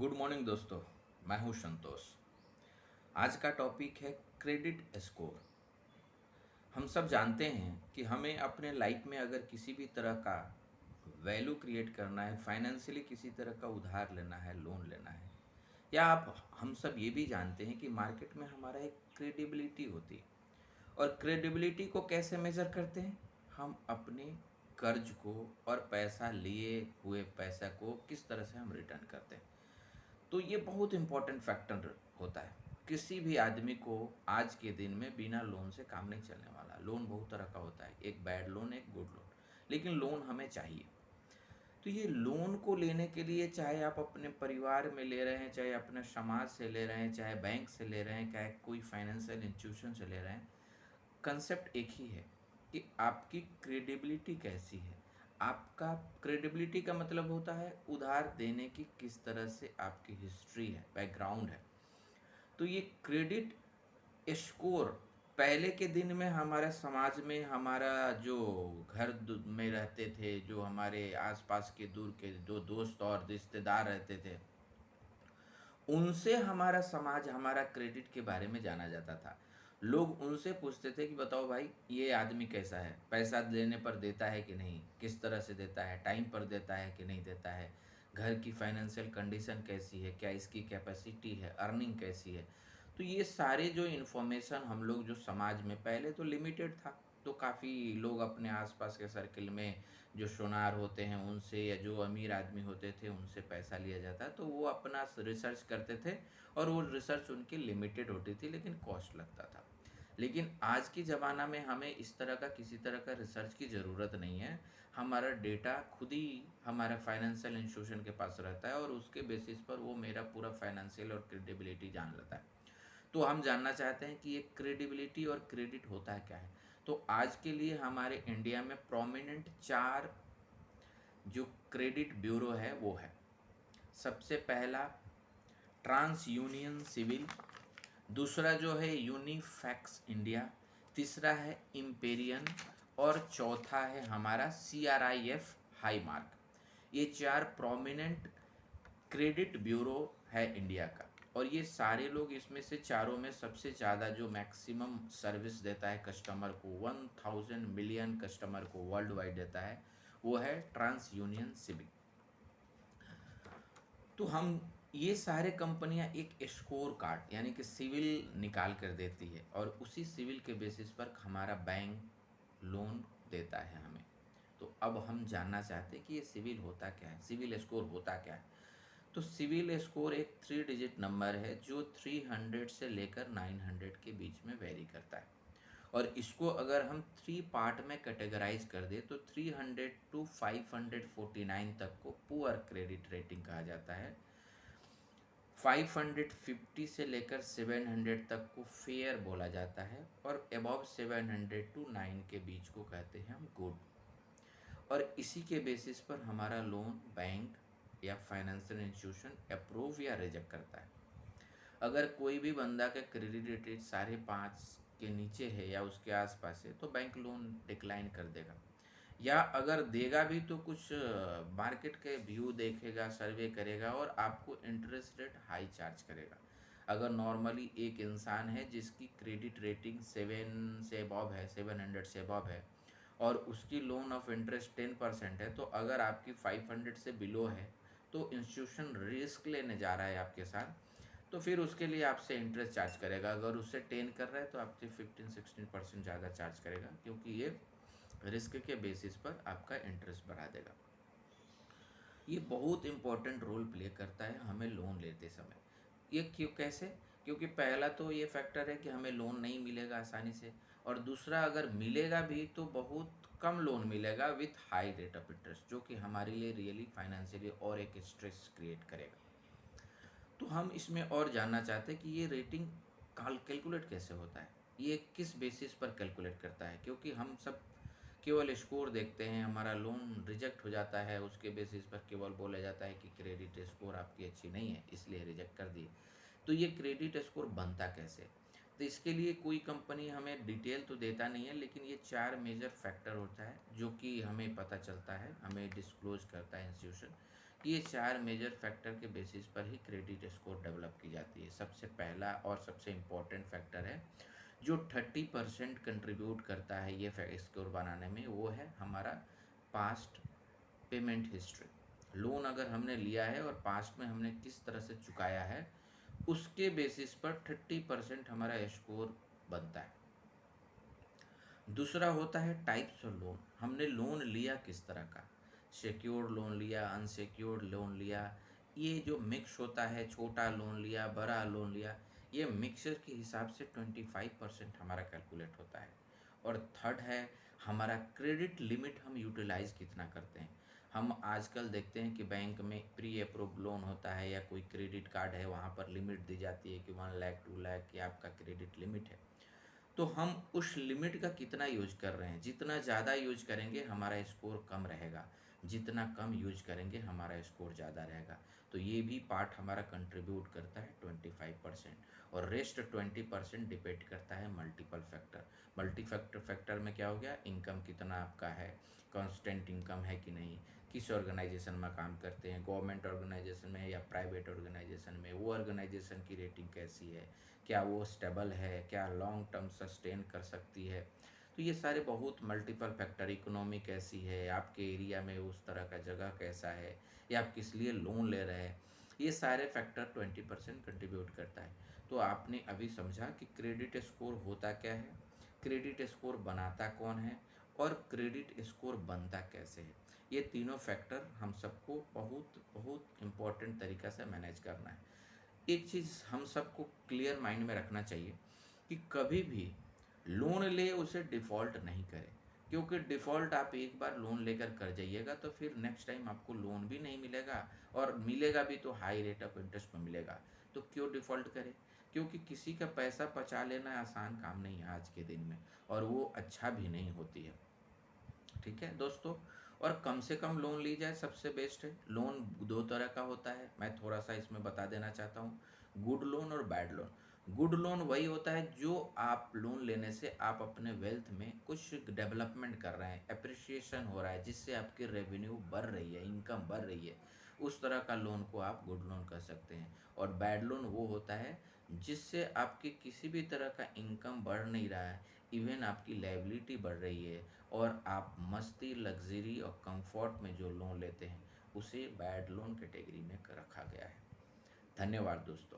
Good morning दोस्तों। मैं हूं संतोष। आज का टॉपिक है क्रेडिट स्कोर। हम सब जानते हैं कि हमें अपने लाइफ में अगर किसी भी तरह का वैल्यू क्रिएट करना है, फाइनेंशियली किसी तरह का उधार लेना है, लोन लेना है, या आप हम सब ये भी जानते हैं कि मार्केट में हमारा एक क्रेडिबिलिटी होती है। और क्रेडिबिलिटी को कैसे मेज़र करते हैं? हम अपने कर्ज को और पैसा लिए हुए पैसा को किस तरह से हम रिटर्न करते हैं। तो ये बहुत इम्पोर्टेंट फैक्टर होता है। किसी भी आदमी को आज के दिन में बिना लोन से काम नहीं चलने वाला। लोन बहुत तरह का होता है, एक बैड लोन, एक गुड लोन, लेकिन लोन हमें चाहिए। तो ये लोन को लेने के लिए चाहे आप अपने परिवार में ले रहे हैं, चाहे अपने समाज से ले रहे हैं, चाहे बैंक से ले रहे हैं, चाहे कोई फाइनेंशियल इंस्टीट्यूशन से ले रहे हैं, कंसेप्ट एक ही है कि आपकी क्रेडिबिलिटी कैसी है। आपका क्रेडिबिलिटी का मतलब होता है उधार देने की किस तरह से आपकी हिस्ट्री है, बैकग्राउंड है। तो ये क्रेडिट स्कोर पहले के दिन में हमारे समाज में, हमारा जो में रहते थे, जो हमारे आसपास के दूर के जो दोस्त और रिश्तेदार रहते थे, उनसे हमारा समाज, हमारा क्रेडिट के बारे में जाना जाता था। लोग उनसे पूछते थे कि बताओ भाई, ये आदमी कैसा है, पैसा देने पर देता है कि नहीं, किस तरह से देता है, टाइम पर देता है कि नहीं देता है, घर की फाइनेंशियल कंडीशन कैसी है, क्या इसकी कैपेसिटी है, अर्निंग कैसी है। तो ये सारे जो इन्फॉर्मेशन हम लोग जो समाज में पहले तो लिमिटेड था, तो काफ़ी लोग अपने आसपास के सर्किल में जो सोनार होते हैं उनसे, या जो अमीर आदमी होते थे उनसे पैसा लिया जाता, तो वो अपना रिसर्च करते थे और वो रिसर्च उनकी लिमिटेड होती थी, लेकिन कॉस्ट लगता था। लेकिन आज की ज़माना में हमें इस तरह का किसी तरह का रिसर्च की ज़रूरत नहीं है। हमारा डेटा खुद ही हमारा फाइनेंशियल इंस्टीट्यूशन के पास रहता है और उसके बेसिस पर वो मेरा पूरा फाइनेंशियल और क्रेडिबिलिटी जान लेता है। तो हम जानना चाहते हैं कि ये क्रेडिबिलिटी और क्रेडिट होता है क्या है। तो आज के लिए हमारे इंडिया में प्रोमिनेंट 4 जो क्रेडिट ब्यूरो है वो है। सबसे पहला ट्रांस यूनियन सिविल, दूसरा जो है यूनिफैक्स इंडिया, तीसरा है इम्पेरियन, और चौथा है हमारा CRIF हाई मार्क। ये 4 प्रोमिनेंट क्रेडिट ब्यूरो है इंडिया का। और ये सारे लोग, इसमें से चारों में सबसे ज़्यादा जो मैक्सिमम सर्विस देता है कस्टमर को, 1000 मिलियन कस्टमर को वर्ल्ड वाइड देता है, वो है ट्रांस यूनियन सिविल। तो हम ये सारे कंपनियां एक स्कोर कार्ड यानी कि सिविल निकाल कर देती है, और उसी सिविल के बेसिस पर हमारा बैंक लोन देता है हमें। तो अब हम जानना चाहते हैं कि ये सिविल होता क्या है, सिविल स्कोर होता क्या है। तो सिविल स्कोर एक 3 डिजिट नंबर है जो 300 से लेकर 900 के बीच में वेरी करता है। और इसको अगर हम 3 पार्ट में कैटेगराइज कर दें तो 300 टू 549 तक को पुअर क्रेडिट रेटिंग कहा जाता है। 550 से लेकर 700 तक को फेयर बोला जाता है, और अबव 700 टू 9 के बीच को कहते हैं हम गुड। और इसी के बेसिस पर हमारा लोन बैंक या फाइनेंशियल इंस्टीट्यूशन अप्रूव या रिजेक्ट करता है। अगर कोई भी बंदा का क्रेडिट रेटिंग 5.5 के नीचे है या उसके आसपास है तो बैंक लोन डिक्लाइन कर देगा, या अगर देगा भी तो कुछ मार्केट के व्यू देखेगा, सर्वे करेगा और आपको इंटरेस्ट रेट हाई चार्ज करेगा। अगर नॉर्मली एक इंसान है जिसकी क्रेडिट रेटिंग 7 से अबव है, 700 से अबव है, और उसकी लोन ऑफ इंटरेस्ट 10% है, तो अगर आपकी 500 से बिलो है तो इंस्टीट्यूशन रिस्क लेने जा रहा है आपके साथ, तो फिर उसके लिए आपसे इंटरेस्ट चार्ज करेगा। अगर उससे 10 कर रहा है तो आपसे 15-16% ज़्यादा चार्ज करेगा, क्योंकि ये रिस्क के बेसिस पर आपका इंटरेस्ट बढ़ा देगा। ये बहुत इंपॉर्टेंट रोल प्ले करता है हमें लोन लेते समय। ये क्यों, कैसे? क्योंकि पहला तो ये फैक्टर है कि हमें लोन नहीं मिलेगा आसानी से, और दूसरा अगर मिलेगा भी तो बहुत कम लोन मिलेगा with high rate of interest, जो कि हमारे लिए रियली फाइनेंशियली और एक स्ट्रेस क्रिएट करेगा। तो हम इसमें और जानना चाहते हैं कि ये रेटिंग कैलकुलेट कैसे होता है, ये किस बेसिस पर कैलकुलेट करता है। क्योंकि हम सब केवल स्कोर देखते हैं, हमारा लोन रिजेक्ट हो जाता है उसके बेसिस पर केवल बोला जाता है कि क्रेडिट स्कोर आपकी अच्छी नहीं है इसलिए रिजेक्ट कर दी। तो ये क्रेडिट स्कोर बनता कैसे? तो इसके लिए कोई कंपनी हमें डिटेल तो देता नहीं है, लेकिन ये 4 मेजर फैक्टर होता है जो कि हमें पता चलता है, हमें डिस्क्लोज करता है इंस्टीट्यूशन ये 4 मेजर फैक्टर के बेसिस पर ही क्रेडिट स्कोर डेवलप की जाती है। सबसे पहला और सबसे इम्पोर्टेंट फैक्टर है जो 30% कंट्रीब्यूट करता है ये स्कोर बनाने में, वो है हमारा पास्ट पेमेंट हिस्ट्री। लोन अगर हमने लिया है और पास्ट में हमने किस तरह से चुकाया है, उसके बेसिस पर 30% हमारा स्कोर बनता है। दूसरा होता है टाइप्स ऑफ लोन, हमने लोन लिया किस तरह का, सिक्योर्ड लोन लिया, अनसिक्योर्ड लोन लिया, ये जो मिक्स होता है, छोटा लोन लिया, बड़ा लोन लिया, ये मिक्सर के हिसाब से 25% हमारा कैलकुलेट होता है। और थर्ड है हमारा क्रेडिट लिमिट, हम यूटिलाइज कितना करते हैं। हम आजकल देखते हैं कि बैंक में प्री अप्रूव्ड लोन होता है या कोई क्रेडिट कार्ड है, वहाँ पर लिमिट दी जाती है कि 1 लाख 2 लाख की आपका क्रेडिट लिमिट है। तो हम उस लिमिट का कितना यूज कर रहे हैं, जितना ज़्यादा यूज करेंगे हमारा स्कोर कम रहेगा, जितना कम यूज करेंगे हमारा स्कोर ज़्यादा रहेगा। तो ये भी पार्ट हमारा कंट्रीब्यूट करता है 25%, और रेस्ट 20% डिपेंड करता है मल्टीपल फैक्टर। मल्टी फैक्टर में क्या हो गया, इनकम कितना आपका है, कांस्टेंट इनकम है कि नहीं, किस ऑर्गेनाइजेशन में काम करते हैं, गवर्नमेंट ऑर्गेनाइजेशन में या प्राइवेट ऑर्गेनाइजेशन में, वो ऑर्गेनाइजेशन की रेटिंग कैसी है, क्या वो स्टेबल है, क्या लॉन्ग टर्म सस्टेन कर सकती है। तो ये सारे बहुत मल्टीपल फैक्टर, इकोनॉमी कैसी है, आपके एरिया में उस तरह का जगह कैसा है, या आप किस लिए लोन ले रहे हैं, ये सारे फैक्टर 20% कंट्रीब्यूट करता है। तो आपने अभी समझा कि क्रेडिट स्कोर होता क्या है, क्रेडिट स्कोर बनाता कौन है, और क्रेडिट स्कोर बनता कैसे है। ये तीनों फैक्टर हम सबको बहुत बहुत इम्पोर्टेंट तरीक़ा से मैनेज करना है। एक चीज़ हम सबको क्लियर माइंड में रखना चाहिए कि कभी भी लोन ले उसे डिफ़ॉल्ट नहीं करें, क्योंकि डिफ़ॉल्ट आप एक बार लोन लेकर कर जाइएगा तो फिर नेक्स्ट टाइम आपको लोन भी नहीं मिलेगा, और मिलेगा भी तो हाई रेट ऑफ इंटरेस्ट में मिलेगा। तो क्यों डिफ़ॉल्ट करें, क्योंकि किसी का पैसा पचा लेना आसान काम नहीं है आज के दिन में, और वो अच्छा भी नहीं होती है। ठीक है दोस्तों, और कम से कम लोन ली जाए सबसे बेस्ट है। लोन दो तरह का होता है, मैं थोड़ा सा इसमें बता देना चाहता हूँ, गुड लोन और बैड लोन। गुड लोन वही होता है जो आप लोन लेने से आप अपने वेल्थ में कुछ डेवलपमेंट कर रहे हैं, अप्रिसिएशन हो रहा है, जिससे आपकी रेवेन्यू बढ़ रही है, इनकम बढ़ रही है, उस तरह का लोन को आप गुड लोन कह सकते हैं। और बैड लोन वो होता है जिससे आपकी किसी भी तरह का इनकम बढ़ नहीं रहा है, इवन आपकी लायबिलिटी बढ़ रही है, और आप मस्ती, लग्जरी और कंफर्ट में जो लोन लेते हैं, उसे बैड लोन कैटेगरी में रखा गया है। धन्यवाद दोस्तों।